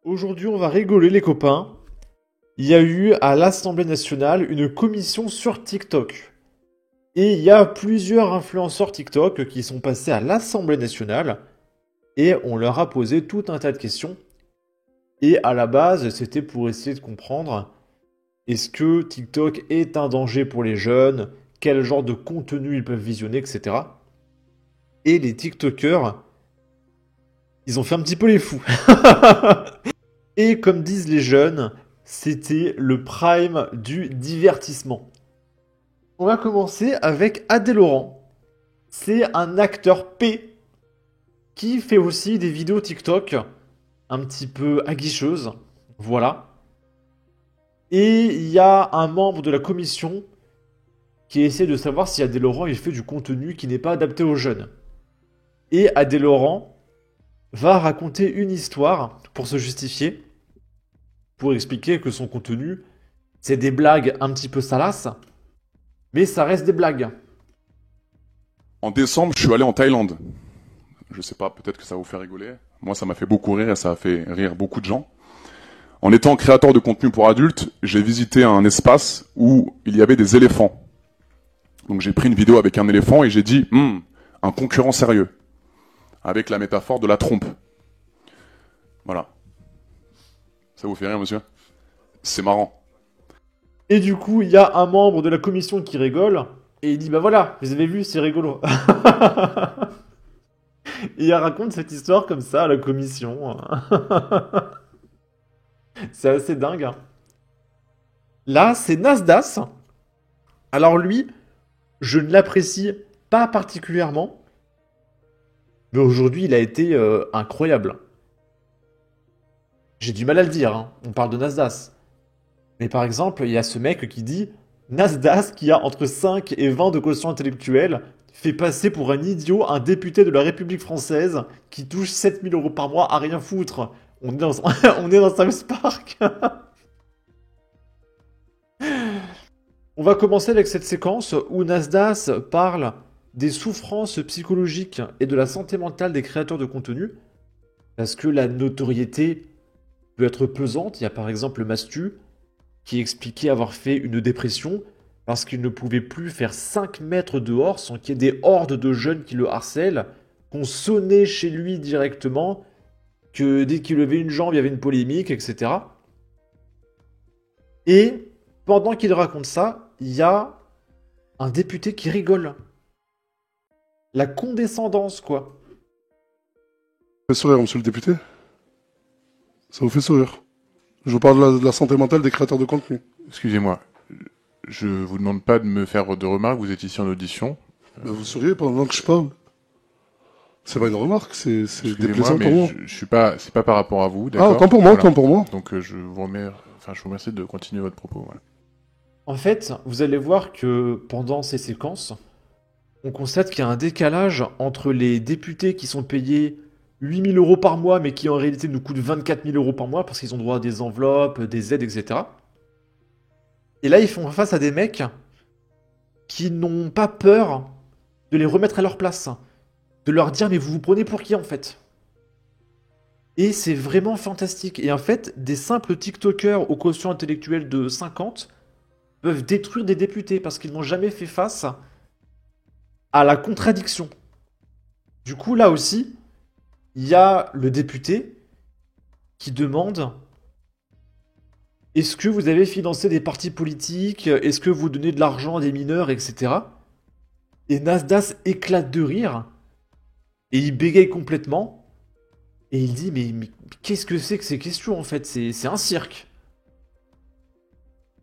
Aujourd'hui, on va rigoler les copains. Il y a eu à l'Assemblée nationale une commission sur TikTok. Et il y a plusieurs influenceurs TikTok qui sont passés à l'Assemblée nationale et on leur a posé tout un tas de questions. Et à la base, c'était pour essayer de comprendre est-ce que TikTok est un danger pour les jeunes, quel genre de contenu ils peuvent visionner, etc. Et les TikTokers, ils ont fait un petit peu les fous. Et comme disent les jeunes, c'était le prime du divertissement. On va commencer avec Adé Laurent. C'est un acteur P qui fait aussi des vidéos TikTok un petit peu aguicheuses. Voilà. Et il y a un membre de la commission qui essaie de savoir si Adé Laurent il fait du contenu qui n'est pas adapté aux jeunes. Et Adé Laurent va raconter une histoire pour se justifier, pour expliquer que son contenu, c'est des blagues un petit peu salaces, mais ça reste des blagues. En décembre, je suis allé en Thaïlande. Je sais pas, peut-être que ça vous fait rigoler. Moi, ça m'a fait beaucoup rire et ça a fait rire beaucoup de gens. En étant créateur de contenu pour adultes, j'ai visité un espace où il y avait des éléphants. Donc j'ai pris une vidéo avec un éléphant et j'ai dit un concurrent sérieux, avec la métaphore de la trompe. Voilà. Ça vous fait rire, monsieur? C'est marrant. Et du coup, il y a un membre de la commission qui rigole, et il dit, bah voilà, vous avez vu, c'est rigolo. Et il raconte cette histoire comme ça à la commission. C'est assez dingue. Hein. Là, c'est Nasdaq. Alors lui, je ne l'apprécie pas particulièrement, mais aujourd'hui, il a été incroyable. J'ai du mal à le dire, hein. On parle de Nasdaq. Mais par exemple, il y a ce mec qui dit Nasdaq, qui a entre 5 et 20 de quotient intellectuel, fait passer pour un idiot un député de la République française qui touche 7 000 € par mois à rien foutre. On est dans, on est dans South Park. On va commencer avec cette séquence où Nasdaq parle des souffrances psychologiques et de la santé mentale des créateurs de contenu. Parce que la notoriété peut être pesante. Il y a par exemple Mastu qui expliquait avoir fait une dépression parce qu'il ne pouvait plus faire 5 mètres dehors sans qu'il y ait des hordes de jeunes qui le harcèlent, qu'on sonnait chez lui directement, que dès qu'il levait une jambe, il y avait une polémique, etc. Et pendant qu'il raconte ça, il y a un député qui rigole. La condescendance, quoi. Ça vous fait sourire, monsieur le député? Ça vous fait sourire? Je vous parle de la santé mentale des créateurs de contenu. Excusez-moi, je vous demande pas de me faire de remarques, vous êtes ici en audition. Vous souriez pendant que je parle. C'est pas une remarque, c'est déplaisant mais pour moi. je suis pas, c'est pas par rapport à vous, Ah, d'accord? autant pour moi, Voilà. autant pour moi. Donc je vous remercie de continuer votre propos. Voilà. En fait, vous allez voir que pendant ces séquences, on constate qu'il y a un décalage entre les députés qui sont payés 8 000 € par mois, mais qui en réalité nous coûtent 24 000 € par mois parce qu'ils ont droit à des enveloppes, des aides, etc. Et là, ils font face à des mecs qui n'ont pas peur de les remettre à leur place, de leur dire mais vous vous prenez pour qui en fait? Et c'est vraiment fantastique. Et en fait, des simples TikTokers au quotient intellectuel de 50 peuvent détruire des députés parce qu'ils n'ont jamais fait face à la contradiction. Du coup, là aussi, il y a le député qui demande est-ce que vous avez financé des partis politiques? Est-ce que vous donnez de l'argent à des mineurs, etc. Et Nasdaq éclate de rire et il bégaye complètement et il dit mais qu'est-ce que c'est que ces questions en fait? C'est un cirque.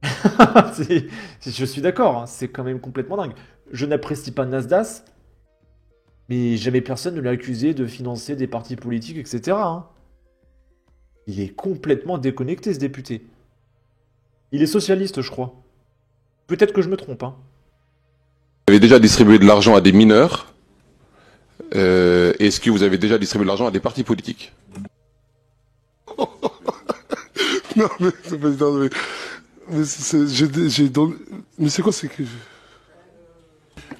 Je suis d'accord, hein, c'est quand même complètement dingue. Je n'apprécie pas Nasdaq, mais jamais personne ne l'a accusé de financer des partis politiques, etc. hein. Il est complètement déconnecté, ce député. Il est socialiste, je crois. Peut-être que je me trompe. Hein. Vous avez déjà distribué de l'argent à des mineurs. Est-ce que vous avez déjà distribué de l'argent à des partis politiques? Non, mais c'est pas évident, mais c'est quoi, c'est que...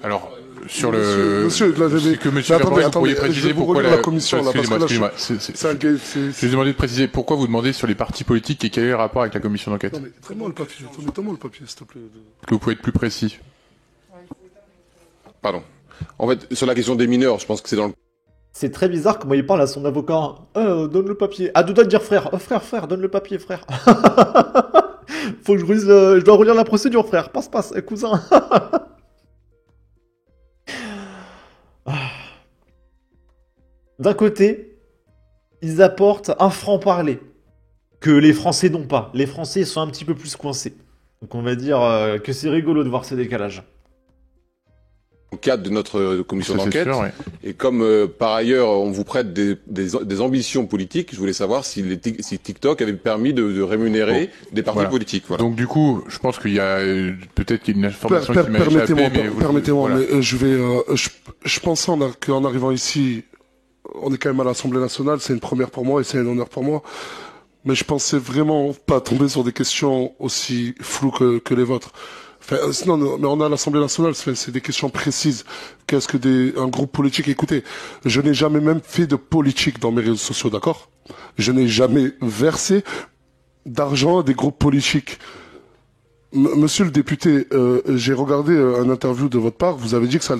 Alors, sur le... Monsieur, là, c'est que monsieur mais Verbrey, vous pourriez je préciser vais vous pourquoi relire la commission, là, parce que là, Excusez-moi. c'est un gars, Je vais vous demander de préciser pourquoi vous demandez sur les partis politiques et quel est le rapport avec la commission d'enquête. Non, mais donne-moi le papier, donne-moi le papier, s'il te plaît. Est-ce que vous pouvez être plus précis? Pardon. En fait, sur la question des mineurs, je pense que c'est dans le... C'est très bizarre comment il parle à son avocat. Donne le papier. À deux doigts de dire frère. Frère, donne le papier, frère. Faut que je dois relire la procédure, frère. Passe, cousin. D'un côté, ils apportent un franc-parler que les Français n'ont pas. Les Français sont un petit peu plus coincés. Donc on va dire que c'est rigolo de voir ce décalage. cadre de notre commission Ça, c'est d'enquête. sûr, ouais. Et comme par ailleurs on vous prête des ambitions politiques, je voulais savoir si TikTok avait permis de rémunérer des partis Voilà. politiques. Voilà. Donc du coup, je pense qu'il y a peut-être qu'il y a une information qui m'a échappé, Permettez-moi, voilà. mais je vais, je pense qu'en arrivant ici, on est quand même à l'Assemblée nationale, c'est une première pour moi et c'est un honneur pour moi. Mais je pensais vraiment pas tomber sur des questions aussi floues que les vôtres. Enfin, non, mais on est à l'Assemblée nationale, c'est des questions précises. Qu'est-ce que un groupe politique? Écoutez, je n'ai jamais même fait de politique dans mes réseaux sociaux, d'accord? Je n'ai jamais versé d'argent à des groupes politiques. Monsieur le député, j'ai regardé un interview de votre part. Vous avez dit que ça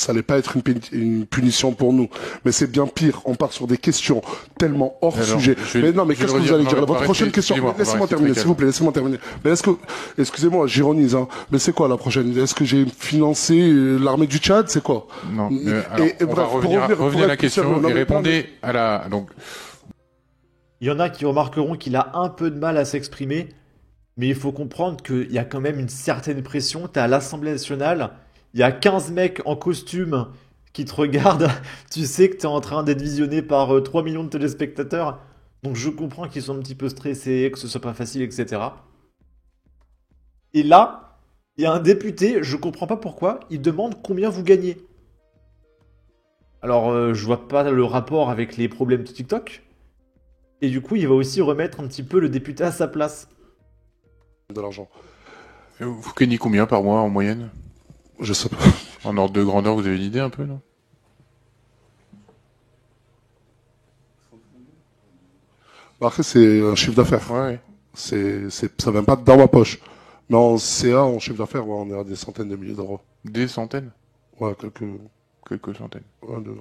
allait pas être une punition pour nous, mais c'est bien pire. On part sur des questions tellement hors sujet. Mais non, mais qu'est-ce que vous allez dire? Votre prochaine question. Laissez-moi terminer, s'il vous plaît. Laissez-moi terminer. Mais excusez-moi, j'ironise, hein. Mais c'est quoi la prochaine? Est-ce que j'ai financé l'armée du Tchad? C'est quoi? Non. Alors, on va revenir à la question et répondez à la. Donc. Il y en a qui remarqueront qu'il a un peu de mal à s'exprimer. Mais il faut comprendre qu'il y a quand même une certaine pression. T'es à l'Assemblée nationale, il y a 15 mecs en costume qui te regardent. Tu sais que t'es en train d'être visionné par 3 millions de téléspectateurs. Donc je comprends qu'ils soient un petit peu stressés, que ce soit pas facile, etc. Et là, il y a un député, je comprends pas pourquoi, il demande combien vous gagnez. Alors je vois pas le rapport avec les problèmes de TikTok. Et du coup, il va aussi remettre un petit peu le député à sa place. De l'argent. Vous gagnez combien par mois en moyenne? Je sais pas. En ordre de grandeur, vous avez une idée un peu, non? Après, c'est un chiffre d'affaires. Ouais. Ça vient pas dans ma poche. Mais en CA, en chiffre d'affaires, ouais, on est à des centaines de milliers d'euros. Des centaines? Ouais, Quelques centaines. Ouais, deux.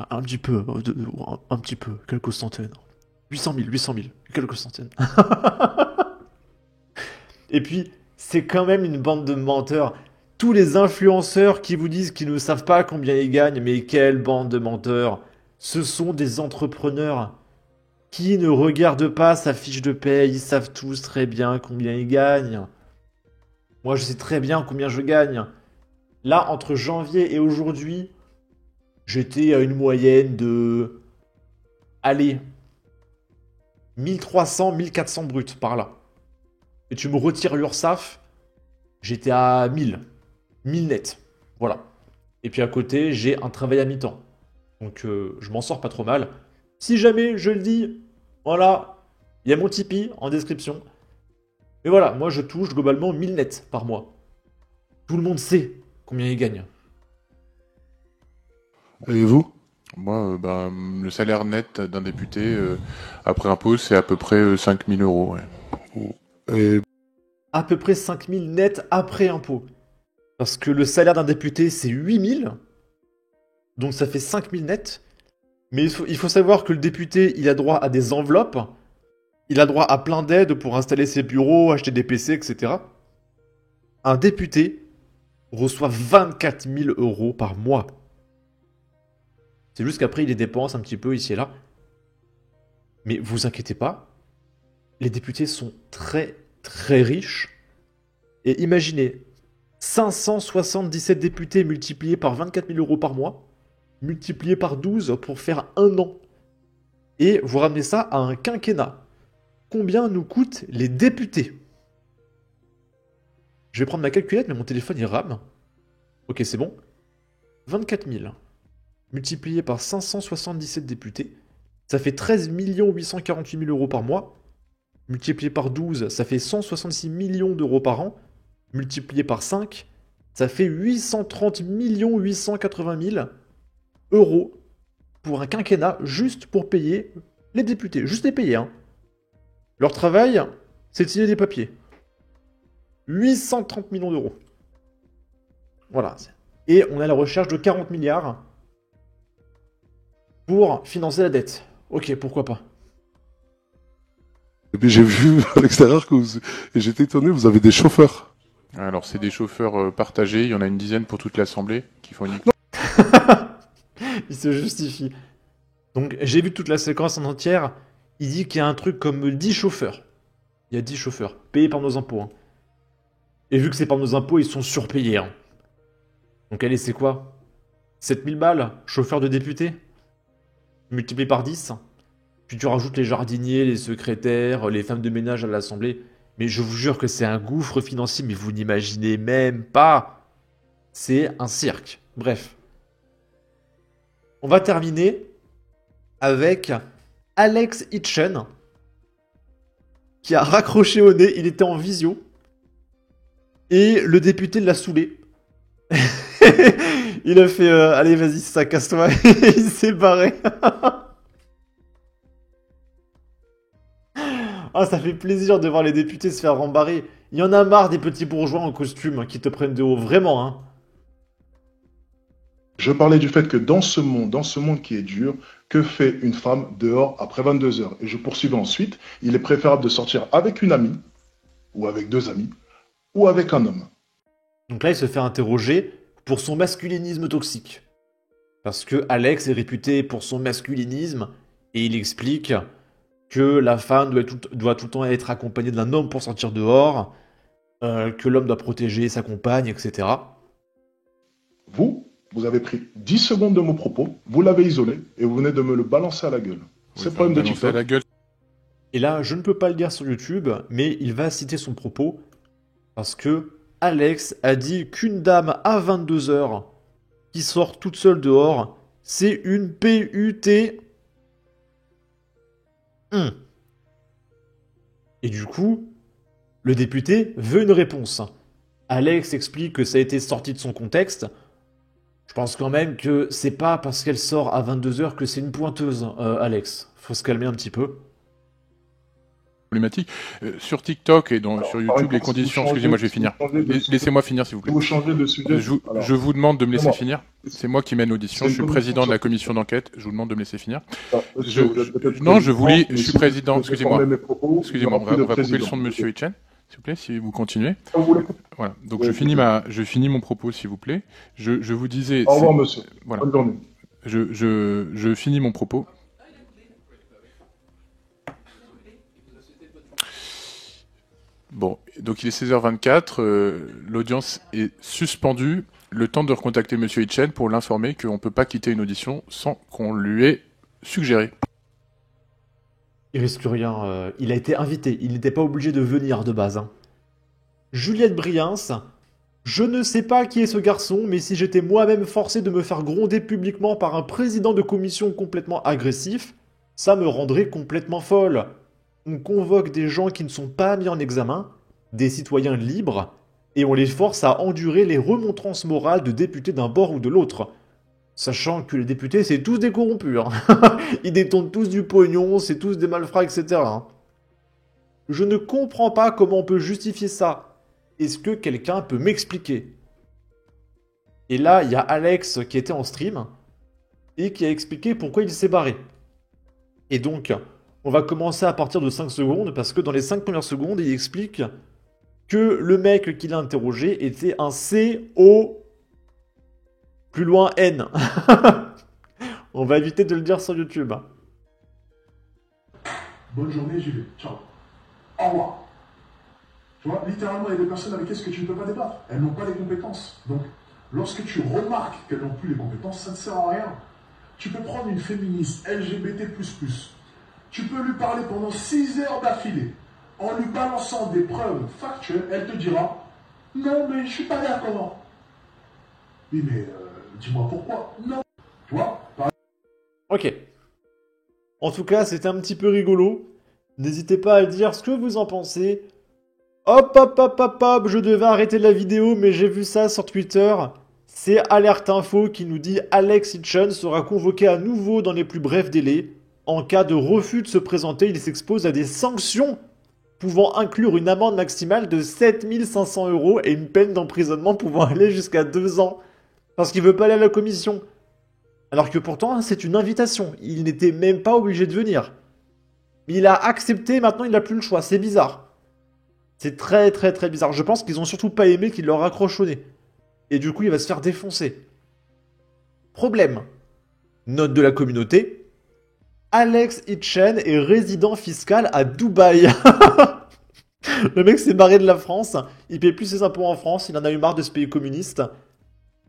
Un petit peu, quelques centaines. 800 000, quelques centaines. Et puis, c'est quand même une bande de menteurs. Tous les influenceurs qui vous disent qu'ils ne savent pas combien ils gagnent, mais quelle bande de menteurs. Ce sont des entrepreneurs qui ne regardent pas sa fiche de paye. Ils savent tous très bien combien ils gagnent. Moi, je sais très bien combien je gagne. Là, entre janvier et aujourd'hui, j'étais à une moyenne de... Allez... 1300, 1400 bruts par là. Et tu me retires l'URSSAF, j'étais à 1000. 1000 net. Voilà. Et puis à côté, j'ai un travail à mi-temps. Donc je m'en sors pas trop mal. Si jamais je le dis, voilà, il y a mon Tipeee en description. Mais voilà, moi je touche globalement 1000 net par mois. Tout le monde sait combien il gagne. Et vous? Moi, le salaire net d'un député, après impôt, c'est à peu près 5 000 euros. Ouais. Et À peu près 5000 net après impôt. Parce que le salaire d'un député, c'est 8000. Donc ça fait 5000 net. Mais il faut savoir que le député, il a droit à des enveloppes. Il a droit à plein d'aides pour installer ses bureaux, acheter des PC, etc. Un député reçoit 24 000 euros par mois. C'est juste qu'après, il les dépense un petit peu ici et là. Mais vous inquiétez pas, les députés sont très, très riches. Et imaginez, 577 députés multipliés par 24 000 euros par mois, multipliés par 12 pour faire un an. Et vous ramenez ça à un quinquennat. Combien nous coûtent les députés? Je vais prendre ma calculette, mais mon téléphone il rame. Ok, c'est bon. 24 000 multiplié par 577 députés, ça fait 13 848 000 euros par mois. Multiplié par 12, ça fait 166 millions d'euros par an. Multiplié par 5, Ça fait 830 880 000 euros pour un quinquennat juste pour payer les députés. Juste les payer, hein. Leur travail, c'est de signer des papiers. 830 millions d'euros. Voilà. Et on est à la recherche de 40 milliards pour financer la dette. Ok, pourquoi pas. Et puis j'ai vu à l'extérieur et j'étais étonné, vous avez des chauffeurs. Alors, c'est des chauffeurs partagés. Il y en a une dizaine pour toute l'Assemblée qui font uniquement. Il se justifie. Donc, j'ai vu toute la séquence en entière. Il dit qu'il y a un truc comme 10 chauffeurs. Il y a 10 chauffeurs, payés par nos impôts, hein. Et vu que c'est par nos impôts, ils sont surpayés, hein. Donc, allez, c'est quoi? 7000 balles, chauffeur de député? Multiplié par 10. Puis tu rajoutes les jardiniers, les secrétaires, les femmes de ménage à l'Assemblée. Mais je vous jure que c'est un gouffre financier, mais vous n'imaginez même pas. C'est un cirque. Bref. On va terminer avec Alex Hitchen, qui a raccroché au nez, il était en visio, et le député l'a saoulé. Il a fait allez, vas-y, ça casse-toi. Il s'est barré. Ah, ça fait plaisir de voir les députés se faire rembarrer. Il y en a marre des petits bourgeois en costume qui te prennent de haut, vraiment, hein. Je parlais du fait que dans ce monde qui est dur, que fait une femme dehors après 22 heures? Et je poursuivais ensuite, il est préférable de sortir avec une amie, ou avec deux amis, ou avec un homme. Donc là, il se fait interroger pour son masculinisme toxique. Parce que Alex est réputé pour son masculinisme, et il explique que la femme doit tout le temps être accompagnée d'un homme pour sortir dehors, que l'homme doit protéger sa compagne, etc. Vous avez pris 10 secondes de mon propos, vous l'avez isolé, et vous venez de me le balancer à la gueule. C'est le problème de Balancer à TikTok. la gueule. Et là, je ne peux pas le dire sur YouTube, mais il va citer son propos, parce que Alex a dit qu'une dame à 22 heures qui sort toute seule dehors, c'est une PUT. Et du coup, le député veut une réponse. Alex explique que ça a été sorti de son contexte. Je pense quand même que c'est pas parce qu'elle sort à 22 heures que c'est une pointeuse, Alex. Faut se calmer un petit peu. Problématique. Sur TikTok et Alors, sur par YouTube, les exemple, si conditions. vous changez- Excusez-moi, je vais si finir. vous changez de sujet- Laissez-moi finir, s'il vous Si plaît. vous changez de sujet, alors, Je vous demande de me laisser excusez-moi. finir. C'est moi qui mène l'audition. C'est Je suis une président de la commission commission d'enquête. Je vous demande de me laisser finir. monsieur, vous êtes peut-être Non, je président, voulais. Je mais suis si vous président. devez Excusez-moi. former mes propos, il y Excusez-moi. aura On plus de va couper le président. son de Monsieur Hitchen, s'il vous plaît, si vous continuez. Vous voulez- Voilà. Donc Oui, je finis mon propos, s'il vous plaît. Je vous disais. Au revoir, c'est- monsieur. Voilà. Bonne journée. Je finis mon propos. Bon, donc il est 16h24, l'audience est suspendue, le temps de recontacter Monsieur Hitchen pour l'informer qu'on ne peut pas quitter une audition sans qu'on lui ait suggéré. Il risque rien, il a été invité, il n'était pas obligé de venir de base, hein. Juliette Briens, je ne sais pas qui est ce garçon, mais si j'étais moi-même forcé de me faire gronder publiquement par un président de commission complètement agressif, ça me rendrait complètement folle. On convoque des gens qui ne sont pas mis en examen, des citoyens libres, et on les force à endurer les remontrances morales de députés d'un bord ou de l'autre. Sachant que les députés, c'est tous des corrompus, hein. Ils détournent tous du pognon, c'est tous des malfrats, etc., hein. Je ne comprends pas comment on peut justifier ça. Est-ce que quelqu'un peut m'expliquer? Et là, il y a Alex qui était en stream et qui a expliqué pourquoi il s'est barré. Et donc, on va commencer à partir de 5 secondes parce que dans les 5 premières secondes, il explique que le mec qu'il a interrogé était un CO plus loin N. On va éviter de le dire sur YouTube. Bonne journée, j'y vais. Ciao. Au revoir. Tu vois, littéralement, il y a des personnes avec qui tu ne peux pas débattre. Elles n'ont pas les compétences. Donc, lorsque tu remarques qu'elles n'ont plus les compétences, ça ne sert à rien. Tu peux prendre une féministe LGBT++. Tu peux lui parler pendant 6 heures d'affilée. En lui balançant des preuves factuelles, elle te dira « Non, mais je suis pas d'accord. » Oui, mais dis-moi pourquoi. Non. Tu vois, Ok. En tout cas, c'était un petit peu rigolo. N'hésitez pas à dire ce que vous en pensez. Hop, hop, hop, hop, hop, je devais arrêter la vidéo, mais j'ai vu ça sur Twitter. C'est Alerte Info qui nous dit Alex Hitchens sera convoqué à nouveau dans les plus brefs délais. En cas de refus de se présenter, il s'expose à des sanctions pouvant inclure une amende maximale de 7 500 € et une peine d'emprisonnement pouvant aller jusqu'à 2 ans. Parce qu'il veut pas aller à la commission. Alors que pourtant, c'est une invitation. Il n'était même pas obligé de venir. Mais il a accepté, maintenant il n'a plus le choix. C'est bizarre. C'est très très très bizarre. Je pense qu'ils ont surtout pas aimé qu'il leur accroche au nez. Et du coup, il va se faire défoncer. Problème. Note de la communauté. Alex Hitchens est résident fiscal à Dubaï. Le mec s'est barré de la France. Il paie plus ses impôts en France. Il en a eu marre de ce pays communiste.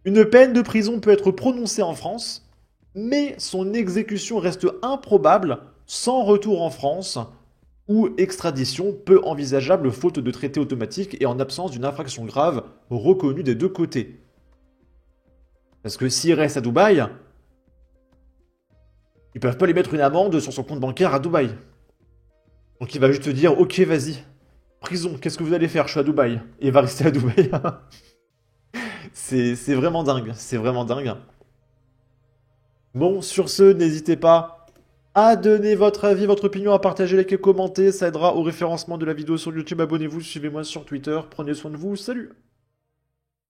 Une peine de prison peut être prononcée en France, mais son exécution reste improbable sans retour en France ou extradition peu envisageable faute de traité automatique et en absence d'une infraction grave reconnue des deux côtés. Parce que s'il reste à Dubaï, ils peuvent pas lui mettre une amende sur son compte bancaire à Dubaï. Donc il va juste te dire, ok vas-y, prison, qu'est-ce que vous allez faire? Je suis à Dubaï. Et il va rester à Dubaï. C'est vraiment dingue, c'est vraiment dingue. Bon, sur ce, n'hésitez pas à donner votre avis, votre opinion, à partager, liker, commenter, ça aidera au référencement de la vidéo sur YouTube. Abonnez-vous, suivez-moi sur Twitter, prenez soin de vous, salut!